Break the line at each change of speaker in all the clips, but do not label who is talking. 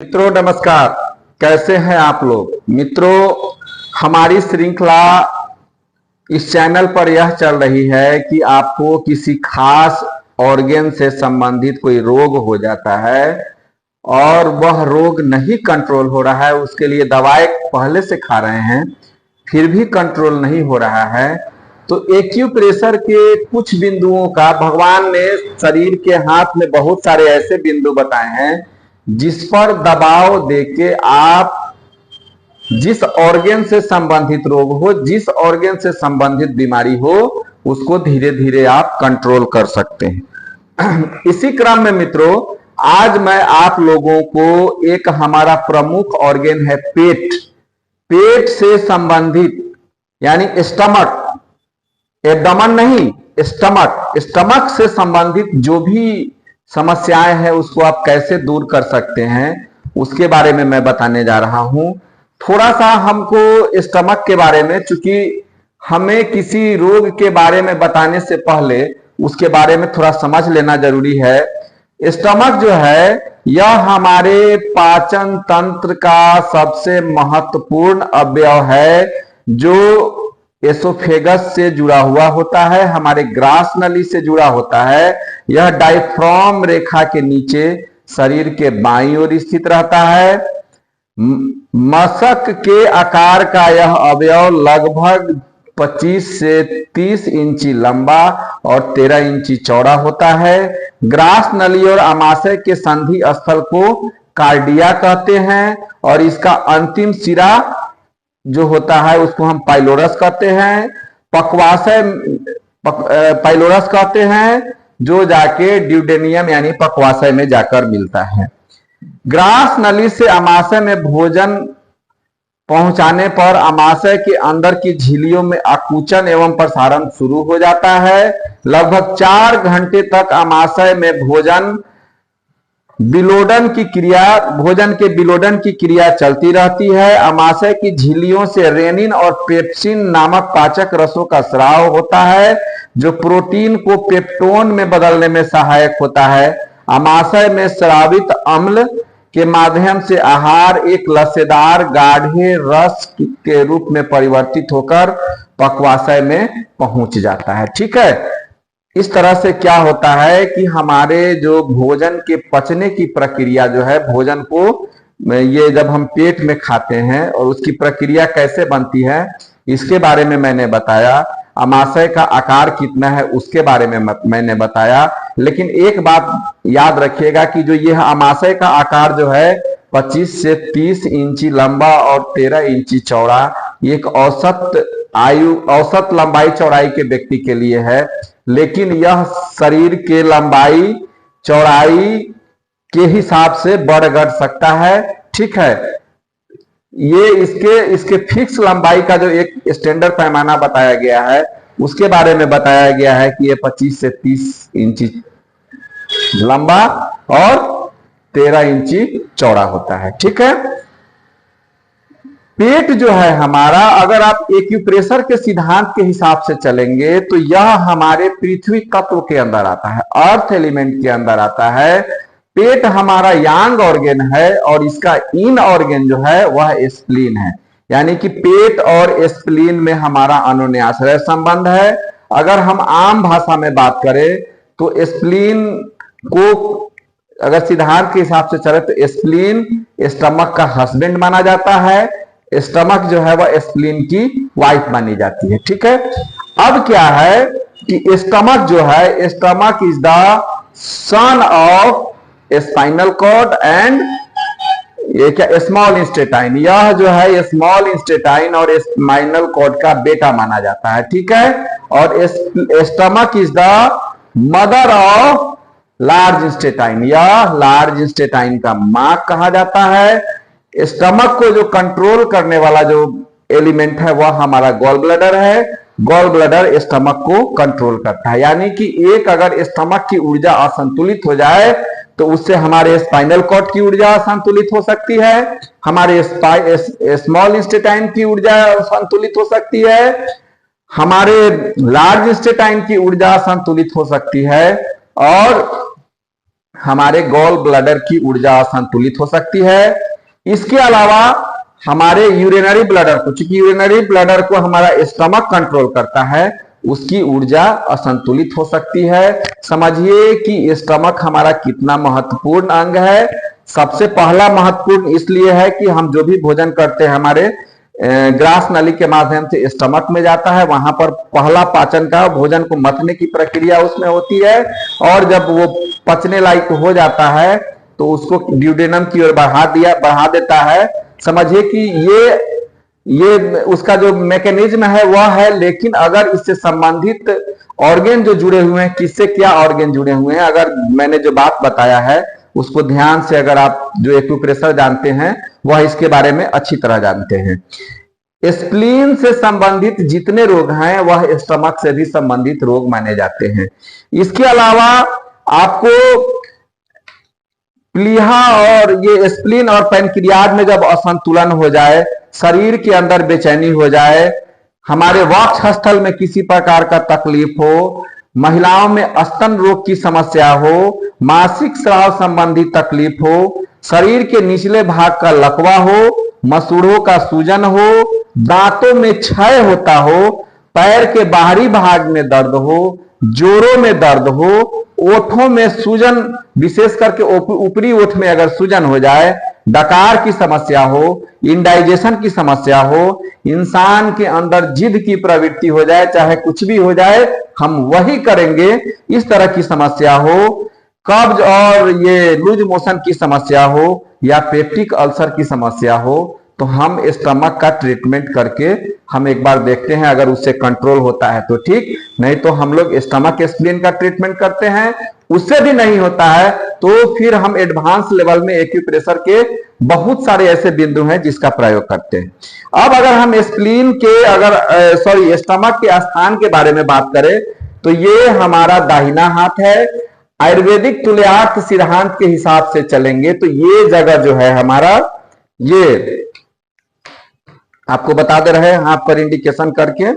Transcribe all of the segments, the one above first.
मित्रों नमस्कार। कैसे हैं आप लोग। मित्रों, हमारी श्रृंखला इस चैनल पर यह चल रही है कि आपको किसी खास ऑर्गन से संबंधित कोई रोग हो जाता है और वह रोग नहीं कंट्रोल हो रहा है, उसके लिए दवाएं पहले से खा रहे हैं फिर भी कंट्रोल नहीं हो रहा है, तो एक्यूप्रेशर के कुछ बिंदुओं का भगवान ने शरीर के हाथ में बहुत सारे ऐसे बिंदु बताए हैं जिस पर दबाव देके आप जिस ऑर्गन से संबंधित रोग हो, जिस ऑर्गन से संबंधित बीमारी हो, उसको धीरे धीरे आप कंट्रोल कर सकते हैं। इसी क्रम में मित्रों, आज मैं आप लोगों को एक हमारा प्रमुख ऑर्गन है पेट, पेट से संबंधित यानी स्टमक, एब्डोमेन नहीं, स्टमक, स्टमक से संबंधित जो भी समस्याएं हैं उसको आप कैसे दूर कर सकते हैं उसके बारे में मैं बताने जा रहा हूं। थोड़ा सा हमको स्टमक के बारे में, चूंकि हमें किसी रोग के बारे में बताने से पहले उसके बारे में थोड़ा समझ लेना जरूरी है। स्टमक जो है यह हमारे पाचन तंत्र का सबसे महत्वपूर्ण अवयव है, जो एसोफेगस से जुड़ा हुआ होता है, हमारे ग्रास नली से जुड़ा होता है। यह डायफ्राम रेखा के नीचे शरीर के बाईं ओर स्थित रहता है। मशक के आकार का यह अवयव लगभग 25 से 30 इंची लंबा और 13 इंची चौड़ा होता है। ग्रास नली और आमाशय के संधि स्थल को कार्डिया कहते हैं और इसका अंतिम सिरा जो होता है उसको हम पाइलोरस कहते हैं। पक्वाशय पाइलोरस कहते हैं, जो जाके ड्यूडेनियम यानी पक्वाशय में जाकर मिलता है। ग्रास नली से आमाशय में भोजन पहुंचाने पर आमाशय के अंदर की झिल्लियों में आकुंचन एवं प्रसारण शुरू हो जाता है। लगभग 4 घंटे तक आमाशय में भोजन के विलोडन की क्रिया चलती रहती है। आमाशय की झिल्लियों से रेनिन और पेप्सिन नामक पाचक रसों का स्राव होता है, जो प्रोटीन को पेप्टोन में बदलने में सहायक होता है। आमाशय में स्रावित अम्ल के माध्यम से आहार एक लस्सेदार गाढ़े रस के रूप में परिवर्तित होकर पक्वाशय में पहुंच जाता है। ठीक है, इस तरह से क्या होता है कि हमारे जो भोजन के पचने की प्रक्रिया जो है, भोजन को ये जब हम पेट में खाते हैं और उसकी प्रक्रिया कैसे बनती है इसके बारे में मैंने बताया। आमाशय का आकार कितना है उसके बारे में मैंने बताया। लेकिन एक बात याद रखिएगा कि जो यह आमाशय का आकार जो है 25 से 30 इंची लंबा और 13 इंची चौड़ा, एक औसत लंबाई चौड़ाई के व्यक्ति के लिए है, लेकिन यह शरीर के लंबाई चौड़ाई के हिसाब से बढ़ घट सकता है। ठीक है, ये इसके फिक्स लंबाई का जो एक स्टैंडर्ड पैमाना बताया गया है उसके बारे में बताया गया है कि ये 25 से 30 इंची लंबा और 13 इंची चौड़ा होता है। ठीक है, पेट जो है हमारा, अगर आप एक्यूप्रेशर के सिद्धांत के हिसाब से चलेंगे तो यह हमारे पृथ्वी तत्व के अंदर आता है, अर्थ एलिमेंट के अंदर आता है। पेट हमारा यांग ऑर्गन है और इसका इन ऑर्गन जो है वह स्प्लीन है, यानी कि पेट और स्प्लीन में हमारा अनुन्याश्रय संबंध है। अगर हम आम भाषा में बात करें तो स्प्लीन को अगर सिद्धांत के हिसाब से चले तो स्प्लीन स्टमक का हस्बैंड माना जाता है, स्टमक जो है वह स्प्लीन की वाइफ मानी जाती है। ठीक है, अब क्या है कि स्टमक जो है, stomach is the son of spinal cord and ये क्या स्मॉल इंस्टेटाइन, यह जो है स्मॉल इंस्टेटाइन और स्पाइनल कॉर्ड का बेटा माना जाता है। ठीक है, और stomach is the mother of large intestine, यह लार्ज इंस्टेटाइन का मां कहा जाता है। स्टमक को जो कंट्रोल करने वाला जो एलिमेंट है वह हमारा गॉल ब्लैडर है। गॉल ब्लैडर स्टमक को कंट्रोल करता है, यानी कि एक अगर स्टमक की ऊर्जा असंतुलित हो जाए तो उससे हमारे स्पाइनल कॉर्ड की ऊर्जा असंतुलित हो सकती है, हमारे स्मॉल इंस्टेटाइन की ऊर्जा असंतुलित हो सकती है, हमारे लार्ज इंस्टेटाइन की ऊर्जा असंतुलित हो सकती है और हमारे गॉल ब्लैडर की ऊर्जा असंतुलित हो सकती है। इसके अलावा हमारे यूरिनरी ब्लैडर को, चूंकि यूरिनरी ब्लैडर को हमारा स्टमक कंट्रोल करता है, उसकी ऊर्जा असंतुलित हो सकती है। समझिए कि स्टमक हमारा कितना महत्वपूर्ण अंग है। सबसे पहला महत्वपूर्ण इसलिए है कि हम जो भी भोजन करते हैं हमारे ग्रास नली के माध्यम से स्टमक में जाता है, वहां पर पहला पाचन का, भोजन को मथने की प्रक्रिया उसमें होती है, और जब वो पचने लायक हो जाता है तो उसको ड्यूडेनम की ओर बढ़ा देता है। समझिए कि ये उसका जो मैकेनिज्म है वह है। लेकिन अगर इससे संबंधित ऑर्गेन जो जुड़े हुए हैं, किससे क्या ऑर्गेन जुड़े हुए हैं, अगर मैंने जो बात बताया है उसको ध्यान से, अगर आप जो एक्यूप्रेशर जानते हैं वह इसके बारे में अच्छी तरह जानते हैं। स्प्लीन से संबंधित जितने रोग हैं वह स्टमक से भी संबंधित रोग माने जाते हैं। इसके अलावा आपको प्लीहा और ये स्प्लीन और पैनक्रियाज में जब असंतुलन हो जाए, शरीर के अंदर बेचैनी हो जाए, हमारे वक्षस्थल में किसी प्रकार का तकलीफ हो, महिलाओं में स्तन रोग की समस्या हो, मासिक स्राव संबंधी तकलीफ हो, शरीर के निचले भाग का लकवा हो, मसूड़ों का सूजन हो, दांतों में क्षय होता हो, पैर के बाहरी भाग में दर्द हो, जोड़ों में दर्द हो, ओठों में सूजन, विशेष करके ऊपरी ओठ में अगर सूजन हो जाए, डकार की समस्या हो, इंडाइजेशन की समस्या हो, इंसान के अंदर जिद की प्रवृत्ति हो जाए, चाहे कुछ भी हो जाए हम वही करेंगे, इस तरह की समस्या हो, कब्ज और ये लूज मोशन की समस्या हो, या पेप्टिक अल्सर की समस्या हो, तो हम स्टमक का ट्रीटमेंट करके हम एक बार देखते हैं, अगर उससे कंट्रोल होता है तो ठीक, नहीं तो हम लोग स्टमक स्प्लीन का ट्रीटमेंट करते हैं। उससे भी नहीं होता है तो फिर हम एडवांस लेवल में एक्यूप्रेशर के बहुत सारे ऐसे बिंदु हैं जिसका प्रयोग करते हैं। अब अगर हम स्प्लीन के स्टमक के स्थान के बारे में बात करें तो ये हमारा दाहिना हाथ है। आयुर्वेदिक तुल्यार्थ सिद्धांत के हिसाब से चलेंगे तो ये जगह जो है हमारा, ये आपको बता दे रहे हैं हाथ पर इंडिकेशन करके,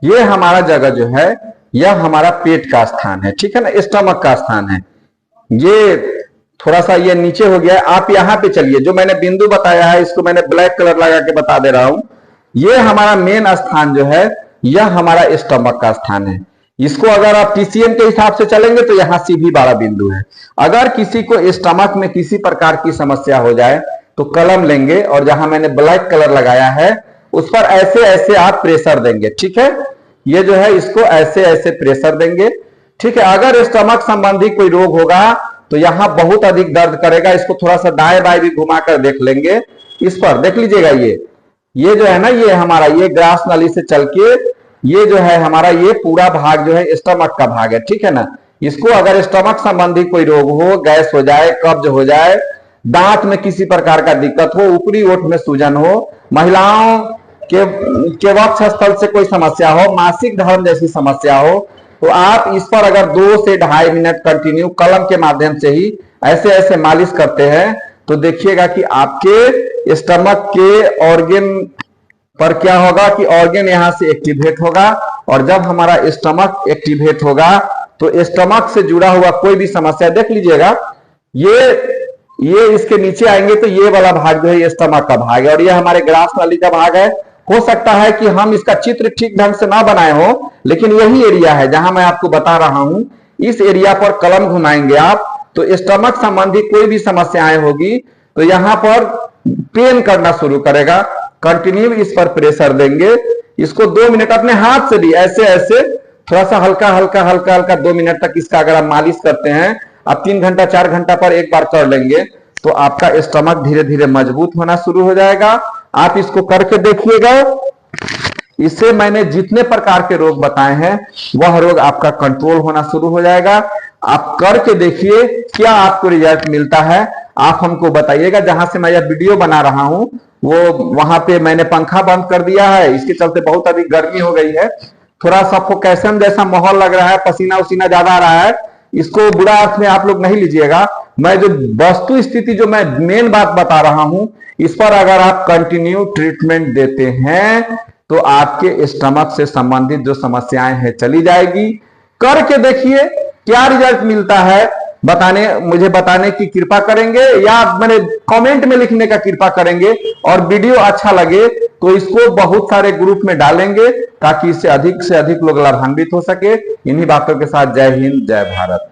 ये हमारा जगह जो है यह हमारा पेट का स्थान है, ठीक है ना, स्टमक का स्थान है। ये थोड़ा सा ये नीचे हो गया है। आप यहां पे चलिए, जो मैंने बिंदु बताया है इसको मैंने ब्लैक कलर लगा के बता दे रहा हूं। ये हमारा मेन स्थान जो है यह हमारा स्टमक का स्थान है। इसको अगर आप टीसीएम के हिसाब से चलेंगे तो यहां सीधी बड़ा बिंदु है। अगर किसी को स्टमक में किसी प्रकार की समस्या हो जाए तो कलम लेंगे और जहां मैंने ब्लैक कलर लगाया है उस पर ऐसे ऐसे आप प्रेशर देंगे, ठीक है। ये जो है इसको ऐसे ऐसे प्रेशर देंगे, ठीक है। अगर स्टमक संबंधी कोई रोग होगा तो यहां बहुत अधिक दर्द करेगा। इसको थोड़ा सा दाएं बाएं भी घुमाकर देख लेंगे। इस पर देख लीजिएगा, ये जो है ना, ये हमारा ये ग्रास नली से चल के ये जो है हमारा ये पूरा भाग जो है स्टमक का भाग है, ठीक है ना। इसको अगर स्टमक संबंधी कोई रोग हो, गैस हो जाए, कब्ज हो जाए, दांत में किसी प्रकार का दिक्कत हो, ऊपरी ओठ में सूजन हो, महिलाओं के वक्ष स्थल से कोई समस्या हो, मासिक धर्म जैसी समस्या हो, तो आप इस पर अगर 2 से 2.5 मिनट कंटिन्यू कलम के माध्यम से ही ऐसे ऐसे मालिश करते हैं तो देखिएगा कि आपके स्टमक के ऑर्गन पर क्या होगा कि ऑर्गन यहां से एक्टिवेट होगा, और जब हमारा स्टमक एक्टिवेट होगा तो स्टमक से जुड़ा हुआ कोई भी समस्या, देख लीजिएगा ये इसके नीचे आएंगे तो ये वाला भाग जो है ये स्टमक का भाग है और ये हमारे ग्रास नली का भाग है। हो सकता है कि हम इसका चित्र ठीक ढंग से ना बनाए हो, लेकिन यही एरिया है जहां मैं आपको बता रहा हूं। इस एरिया पर कलम घुमाएंगे आप तो स्टमक संबंधी कोई भी समस्याएं होगी तो यहां पर पेन करना शुरू करेगा। कंटिन्यू इस पर प्रेशर देंगे। इसको 2 मिनट अपने हाथ से भी ऐसे ऐसे थोड़ा सा हल्का हल्का हल्का हल्का 2 मिनट तक इसका अगर आप मालिश करते हैं, आप 3 घंटा 4 घंटा पर एक बार कर लेंगे तो आपका स्टमक धीरे धीरे मजबूत होना शुरू हो जाएगा। आप इसको करके देखिएगा। इससे मैंने जितने प्रकार के रोग बताए हैं वह रोग आपका कंट्रोल होना शुरू हो जाएगा। आप करके देखिए क्या आपको रिजल्ट मिलता है, आप हमको बताइएगा। जहां से मैं यह वीडियो बना रहा हूं वो वहां पे मैंने पंखा बंद कर दिया है, इसके चलते बहुत अधिक गर्मी हो गई है, थोड़ा सफोकेशन जैसा माहौल लग रहा है, पसीना उसीना ज्यादा आ रहा है। इसको बुरा अर्थ में आप लोग नहीं लीजिएगा। मैं जो वस्तु स्थिति जो मैं मेन बात बता रहा हूं, इस पर अगर आप कंटिन्यू ट्रीटमेंट देते हैं तो आपके स्टमक से संबंधित जो समस्याएं हैं चली जाएगी। करके देखिए क्या रिजल्ट मिलता है, मुझे बताने की कृपा करेंगे या मैंने कमेंट में लिखने का कृपा करेंगे। और वीडियो अच्छा लगे तो इसको बहुत सारे ग्रुप में डालेंगे ताकि इससे अधिक से अधिक लोग लाभान्वित हो सके। इन्हीं बातों के साथ जय हिंद, जय भारत।